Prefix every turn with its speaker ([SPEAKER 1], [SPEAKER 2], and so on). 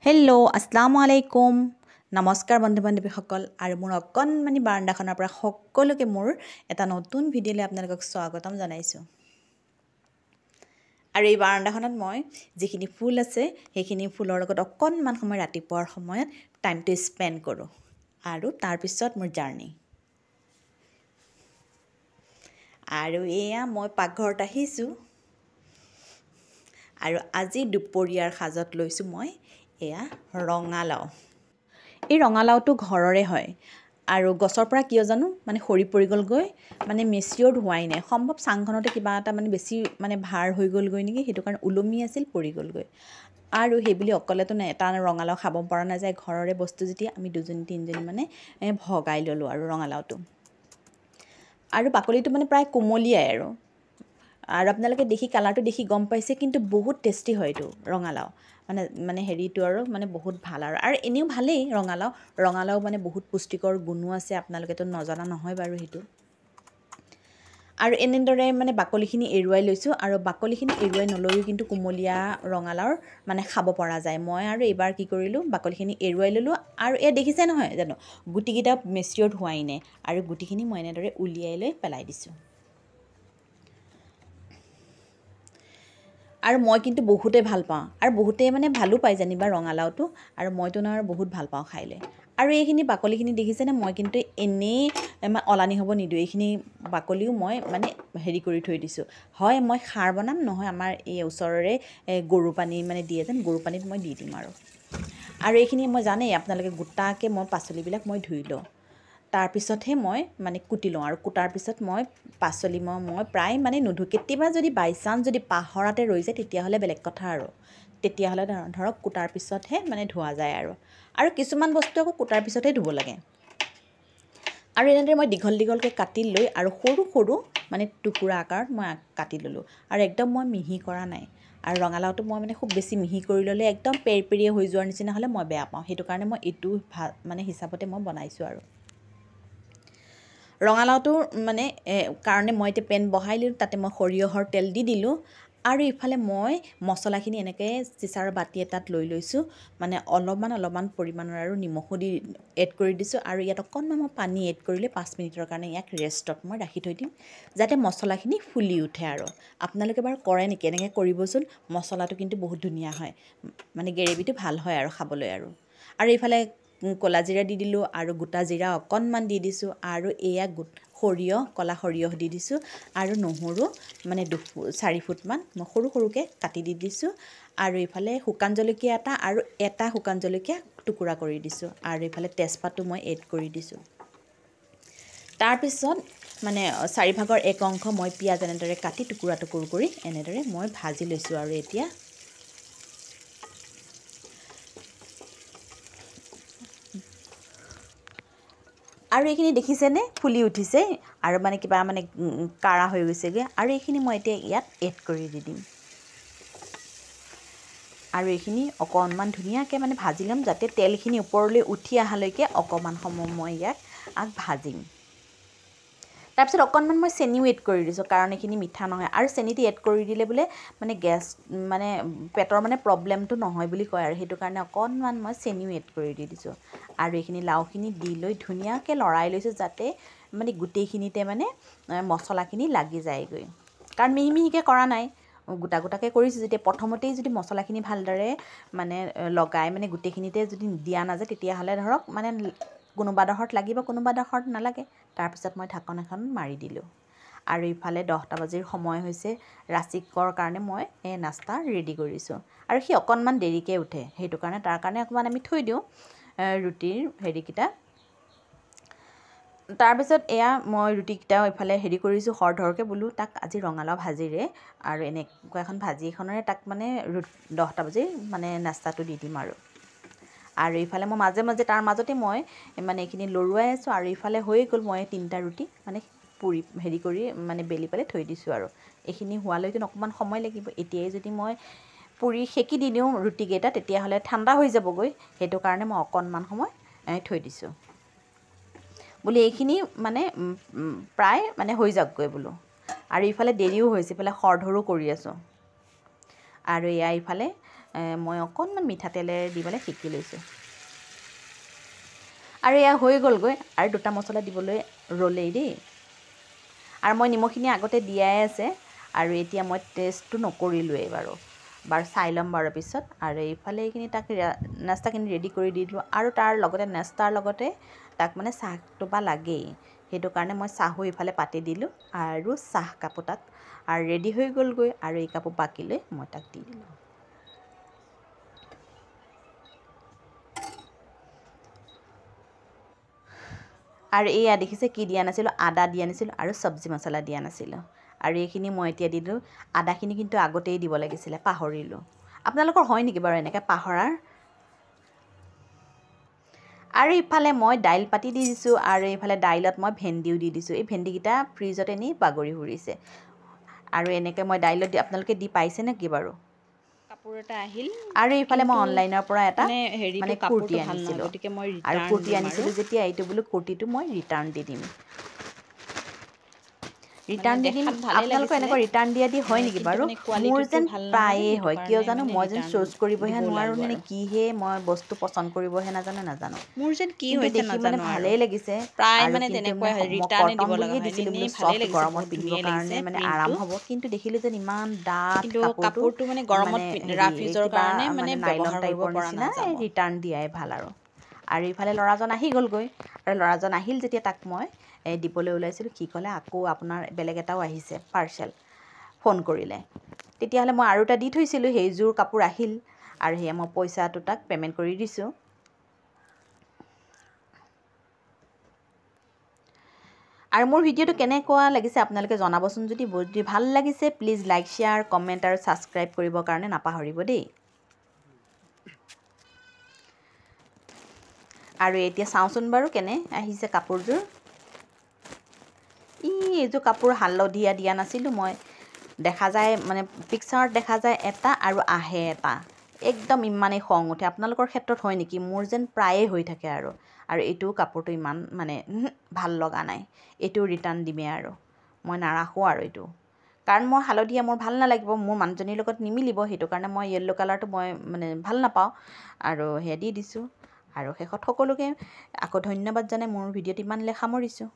[SPEAKER 1] Hello' আসসালামু আলাইকুম নমস্কাৰ বন্ধু বান্ধৱীসকল আৰু মোৰ অকণমানি বাৰান্দাখনৰ পৰা সকলোকে মোৰ এটা নতুন ভিডিঅ'লৈ আপোনালোকক স্বাগতম জনাইছোঁ। আৰু এই বাৰান্দাখনত মই যিখিনি ফুল আছে সেইখিনি ফুলৰ লগত অকণমান সময় ৰাতিপুৱাৰ সময়ত টাইমটো স্পেণ্ড কৰোঁ আৰু তাৰপিছত মোৰ জাৰ্ণি। আৰু এয়া মই পাকঘৰত আহিছোঁ আৰু আজি দুপৰীয়াৰ সাজত লৈছোঁ মই এয়া ৰঙালাও। এই ৰঙালাওটো ঘৰৰে হয় আৰু গছৰ পৰা কিয় জানো মানে সৰি পৰি গ'লগৈ, মানে মেচিয়ৰ্ড হোৱাই নাই, সম্ভৱ চাংখনতে কিবা এটা মানে বেছি মানে ভাৰ হৈ গ'লগৈ নেকি, সেইটো কাৰণে ওলমি আছিল পৰি গ'লগৈ। আৰু সেইবুলি অকলেতো এটা ৰঙালাও খাব পৰা নাযায়, ঘৰৰে বস্তু যেতিয়া আমি দুজনী তিনিজনী মানে ভগাই ল'লোঁ আৰু ৰঙালাওটো। আৰু বাকলিটো মানে প্ৰায় কোমলীয়াই আৰু আপোনালোকে দেখি কালাৰটো দেখি গম পাইছে, কিন্তু বহুত টেষ্টি হয় এইটো ৰঙালাও, মানে হেৰিটো আৰু মানে বহুত ভাল আৰু এনেও ভালেই ৰঙালাও মানে বহুত পুষ্টিকৰ গুণো আছে, আপোনালোকেতো নজনা নহয় বাৰু সেইটো। আৰু এনেদৰে মানে বাকলিখিনি এৰুৱাই লৈছোঁ, আৰু বাকলিখিনি এৰুৱাই নলৈও কিন্তু কোমলীয়া ৰঙালাওৰ মানে খাব পৰা যায়। মই আৰু এইবাৰ কি কৰিলোঁ, বাকলিখিনি এৰুৱাই ল'লোঁ আৰু এয়া দেখিছে নহয় জানো গুটিকেইটা মেচিয়ৰ্ড হোৱাই নাই, আৰু গুটিখিনি মই এনেদৰে উলিয়াই লৈ পেলাই দিছোঁ। আৰু মই কিন্তু বহুতেই ভাল পাওঁ, আৰু বহুতেই মানে ভালো পায় যেনিবা ৰঙালাওটো, আৰু মইতো আৰু বহুত ভাল পাওঁ খাই লৈ। আৰু এইখিনি বাকলিখিনি দেখিছেনে, মই কিন্তু এনেই অলানি হ'ব নিদিওঁ, এইখিনি বাকলিও মই মানে হেৰি কৰি থৈ দিছোঁ। হয় মই খাৰ বনাম, নহয় আমাৰ এই ওচৰৰে গৰু পানী মানে দিয়ে যেন, গৰু পানীত মই দি দিম আৰু এইখিনি মই জানেই আপোনালোকে গোটাকৈ মই পাচলিবিলাক মই ধুই লওঁ, তাৰপিছতহে মই মানে কুটি লওঁ, আৰু কুটাৰ পিছত মই পাচলি মই প্ৰায় মানে নুধো, কেতিয়াবা যদি বাই চান্স যদি পাহৰাতে ৰৈ যায় তেতিয়াহ'লে বেলেগ কথা, আৰু তেতিয়াহ'লে ধৰক কুটাৰ পিছতহে মানে ধোৱা যায় আৰু কিছুমান বস্তু আকৌ কুটাৰ পিছতহে ধুব লাগে। আৰু এনেদৰে মই দীঘল দীঘলকৈ কাটি লৈ আৰু সৰু সৰু মানে টুকুৰা আকাৰত মই কাটি ল'লোঁ, আৰু একদম মই মিহি কৰা নাই। আৰু ৰঙালাওটো মই মানে খুব বেছি মিহি কৰি ল'লে একদম পেৰপেৰীয়া হৈ যোৱাৰ নিচিনা হ'লে মই বেয়া পাওঁ, সেইটো কাৰণে মই এইটো মানে হিচাপতে মই বনাইছোঁ। আৰু ৰঙালাওটোৰ মানে কাৰণে মই এতিয়া পেন বহাই দিলোঁ, তাতে মই সৰিয়হৰ তেল দি দিলোঁ, আৰু ইফালে মই মছলাখিনি এনেকৈ চিচাৰ বাতি এটাত লৈ লৈছোঁ, মানে অলপমান পৰিমাণৰ আৰু নিমখো দি এড কৰি দিছোঁ, আৰু ইয়াত অকণমান মই পানী এড কৰিলে 5 মিনিটৰ কাৰণে ইয়াক ৰেষ্টত মই ৰাখি থৈ দিম, যাতে মছলাখিনি ফুলি উঠে। আৰু আপোনালোকে বাৰু কৰে নেকি, এনেকৈ কৰিবচোন, মছলাটো কিন্তু বহুত ধুনীয়া হয়, মানে গ্ৰেভিটো ভাল হয় আৰু খাবলৈ। আৰু এইফালে ক'লা জিৰা দি দিলোঁ, আৰু গোটা জিৰা অকণমান দি দিছোঁ, আৰু এয়া ক'লা সৰিয়হ দি দিছোঁ, আৰু নহৰু মানে 4 ফুটমান মই সৰু সৰুকৈ কাটি দি দিছোঁ, আৰু এইফালে শুকান জলকীয়া এটা আৰু এটা শুকান জলকীয়া টুকুৰা কৰি দিছোঁ, আৰু এইফালে তেজপাতো মই এড কৰি দিছোঁ। তাৰপিছত মানে 4/4 অংশ মই পিঁয়াজ এনেদৰে কাটি টুকুৰা কৰি এনেদৰে মই ভাজি লৈছোঁ। আৰু এতিয়া আৰু এইখিনি দেখিছেনে ফুলি উঠিছে, আৰু মানে কিবা মানে কাঢ়া হৈ গৈছেগৈ, আৰু এইখিনি মই এতিয়া ইয়াত এড কৰি দি দিম, আৰু এইখিনি অকণমান ধুনীয়াকৈ মানে ভাজি ল'ম, যাতে তেলখিনি ওপৰলৈ উঠি অহালৈকে অকণমান সময় মই ইয়াক ভাজিম। তাৰপিছত অকণমান মই চেনিও এড কৰি দিছোঁ, কাৰণ এইখিনি মিঠা নহয়, আৰু চেনিটো এড কৰি দিলে বোলে মানে গেছ মানে পেটৰ মানে প্ৰব্লেমটো নহয় বুলি কয়, আৰু সেইটো কাৰণে অকণমান মই চেনিও এড কৰি দি দিছোঁ। আৰু এইখিনি লাওখিনি দি লৈ ধুনীয়াকৈ লৰাই লৈছোঁ, যাতে মানে গোটেইখিনিতে মানে মছলাখিনি লাগি যায়গৈ, কাৰণ মিহি মিহিকৈ কৰা নাই, গোটা গোটাকৈ কৰিছোঁ। যেতিয়া প্ৰথমতেই যদি মছলাখিনি ভালদৰে মানে লগাই মানে গোটেইখিনিতে যদি দিয়া নাযায়, তেতিয়াহ'লে ধৰক মানে কোনোবা ডোখৰত লাগিব, কোনোবা ডোখৰত নালাগে। তাৰপিছত মই ঢাকন এখন মাৰি দিলোঁ, আৰু ইফালে 10টা বাজিৰ সময় হৈছে, ৰাচিকৰ কাৰণে মই এই নাস্তা ৰেডি কৰিছোঁ, আৰু সি অকণমান দেৰিকৈ উঠে, সেইটো কাৰণে তাৰ কাৰণে অকণমান আমি থৈ দিওঁ ৰুটিৰ হেৰিকেইটা। তাৰপিছত এয়া মই ৰুটিকেইটাও এইফালে হেৰি কৰিছোঁ, সৰধৰকৈ বোলো তাক আজি ৰঙালাও ভাজিৰে আৰু এনেকুৱা এখন ভাজি এখনেৰে তাক মানে 10টা বাজিৰ মানে নাস্তাটো দি দিম। আৰু ইফালে মই মাজে মাজে তাৰ মাজতে মই মানে এইখিনি লৰুৱাই আছোঁ, আৰু ইফালে হৈ গ'ল মই 3টা ৰুটি মানে পুৰি হেৰি কৰি মানে বেলি পেলাই থৈ দিছোঁ, আৰু এইখিনি হোৱালৈকে অকণমান সময় লাগিব। এতিয়াই যদি মই পুৰি সেকি দি দিওঁ ৰুটিকেইটা, তেতিয়াহ'লে ঠাণ্ডা হৈ যাবগৈ, সেইটো কাৰণে মই অকণমান সময় থৈ দিছোঁ, বোলো এইখিনি মানে প্ৰায় মানে হৈ যাওকগৈ বোলো। আৰু ইফালে দেৰিও হৈছে, ইফালে খৰধৰো কৰি আছোঁ, আৰু এয়া ইফালে মই অকণমান মিঠাতেলেৰে দিবলৈ শিকি লৈছোঁ আৰু এয়া হৈ গ'লগৈ আৰু দুটা মছলা দিবলৈ ৰ'লেই দেই আৰু মই নিমখখিনি আগতে দিয়াই আছে আৰু এতিয়া মই টেষ্টটো নকৰিলোৱেই বাৰু চাই ল'ম বাৰু পিছত আৰু এইফালে এইখিনি তাক নাস্তাখিনি ৰেডি কৰি দি দিলোঁ আৰু তাৰ লগতে নাস্তাৰ লগতে তাক মানে চাহটো বা লাগেই সেইটো কাৰণে মই চাহো ইফালে পাতি দিলোঁ আৰু চাহ কাপো তাত আৰু ৰেডি হৈ গ'লগৈ আৰু এই কাপো বাকি লৈ মই তাক দি দিলোঁ আৰু এয়া দেখিছে কি দিয়া নাছিলোঁ আদা দিয়া নাছিলোঁ আৰু চব্জি মছলা দিয়া নাছিলোঁ আৰু এইখিনি মই এতিয়া দিলোঁ আদাখিনি কিন্তু আগতেই দিব লাগিছিলে পাহৰিলোঁ আপোনালোকৰ হয় নেকি বাৰু এনেকৈ পাহৰাৰ আৰু ইফালে মই দাইল পাতি দি দিছোঁ আৰু এইফালে দাইলত মই ভেন্দিও দি দিছোঁ এই ভেন্দিকেইটা ফ্ৰিজত এনেই বাগৰি ফুৰিছে আৰু এনেকৈ মই দাইলত আপোনালোকে দি পাইছে নেকি বাৰু
[SPEAKER 2] কাপোৰ এটা আহিল
[SPEAKER 1] আৰু এইফালে মই অনলাইনৰ পৰা এটা
[SPEAKER 2] মানে
[SPEAKER 1] কুৰ্তি
[SPEAKER 2] কাপোৰটো ভাল নহয়
[SPEAKER 1] আনিছিলোঁ
[SPEAKER 2] গতিকে মই
[SPEAKER 1] আৰু
[SPEAKER 2] ৰিটাৰ্ণ
[SPEAKER 1] কুৰ্তি
[SPEAKER 2] দিম
[SPEAKER 1] আনিছিলোঁ যেতিয়া এইটো বোলো কুৰ্তিটো মই ৰিটাৰ্ণ দি দিম ৰিটাৰ্ণ দি দিম আপোনালোকৰ এনেকুৱা ৰিটাৰ্ণ দিয়া দি হয় নেকি বাৰু মোৰ যেন প্ৰায়ে হয় কিয় জানো মই যেন চুজ কৰিবহে নোৱাৰোঁ নে কিহে মই বস্তু পচন্দ কৰিবহে নাজানো
[SPEAKER 2] মোৰ যেন কি
[SPEAKER 1] কিন্তু
[SPEAKER 2] হৈছে
[SPEAKER 1] দেখি মানে
[SPEAKER 2] নাজানো আৰু
[SPEAKER 1] ভালেই লাগিছে
[SPEAKER 2] প্ৰায়
[SPEAKER 1] আৰু
[SPEAKER 2] মানে
[SPEAKER 1] কিন্তু
[SPEAKER 2] তেনেকুৱাই হয়
[SPEAKER 1] মই
[SPEAKER 2] ৰিটাৰ্ণে
[SPEAKER 1] কটন
[SPEAKER 2] দিব লগা
[SPEAKER 1] বুলিয়ে
[SPEAKER 2] হয়
[SPEAKER 1] দিছিলোঁ বোলো
[SPEAKER 2] এনেই ভালেই
[SPEAKER 1] চফ্ট
[SPEAKER 2] লাগিছে
[SPEAKER 1] গৰমত
[SPEAKER 2] বহুত
[SPEAKER 1] পিন্ধিবৰ
[SPEAKER 2] ধুনীয়া
[SPEAKER 1] কাৰণে
[SPEAKER 2] লাগিছে
[SPEAKER 1] মানে আৰাম
[SPEAKER 2] প্ৰিণ্টটো
[SPEAKER 1] হ'ব কিন্তু দেখিলোঁ যেন ইমান ডাঠ
[SPEAKER 2] কিন্তু
[SPEAKER 1] কাপোৰটো
[SPEAKER 2] মানে গৰমত ৰাফ ইউজৰ
[SPEAKER 1] কিবা
[SPEAKER 2] কাৰণে
[SPEAKER 1] মানে নাইলন
[SPEAKER 2] ব্যৱহাৰ কৰিব
[SPEAKER 1] টাইপৰ
[SPEAKER 2] পৰা
[SPEAKER 1] নিচিনা
[SPEAKER 2] নাযাব
[SPEAKER 1] ৰিটাৰ্ণ দিয়াই ভাল আৰু ইফালে ল'ৰাজন আহি গ'লগৈ আৰু ল'ৰাজন আহিল যেতিয়া তাক মই দিবলৈ ওলাইছিলোঁ কি ক'লে আকৌ আপোনাৰ বেলেগ এটাও আহিছে পাৰ্চেল ফোন কৰিলে তেতিয়াহ'লে মই আৰু এটা দি থৈছিলোঁ সেইযোৰ কাপোৰ আহিল আৰু সেয়া মই পইচাটো তাক পে'মেণ্ট কৰি দিছোঁ আৰু মোৰ ভিডিঅ'টো কেনেকুৱা লাগিছে আপোনালোকে জনাবচোন যদি ভাল লাগিছে প্লিজ লাইক শ্বেয়াৰ কমেণ্ট আৰু ছাবস্ক্ৰাইব কৰিবৰ কাৰণে নাপাহৰিব দেই আৰু এতিয়া চাওঁচোন বাৰু কেনে আহিছে কাপোৰযোৰ এইযোৰ কাপোৰ হালধীয়া দিয়া নাছিলোঁ মই দেখা যায় মানে পিকচাৰত দেখা যায় এটা আৰু আহে এটা একদম ইমানেই খং উঠে আপোনালোকৰ ক্ষেত্ৰত হয় নেকি মোৰ যেন প্ৰায়ে হৈ থাকে আৰু এইটো কাপোৰটো ইমান মানে ভাল লগা নাই এইটো ৰিটাৰ্ণ দিমেই আৰু মই নাৰাখোঁ আৰু এইটো কাৰণ মই হালধীয়া মোৰ ভাল নালাগিব মোৰ মানুহজনীৰ লগত নিমিলিব সেইটো কাৰণে মই য়েল্ল' কালাৰটো মই মানে ভাল নাপাওঁ আৰু সেয়া দি দিছোঁ আৰু শেষত সকলোকে আকৌ ধন্যবাদ জনাই মোৰ ভিডিঅ'টো ইমানলৈ সামৰিছোঁ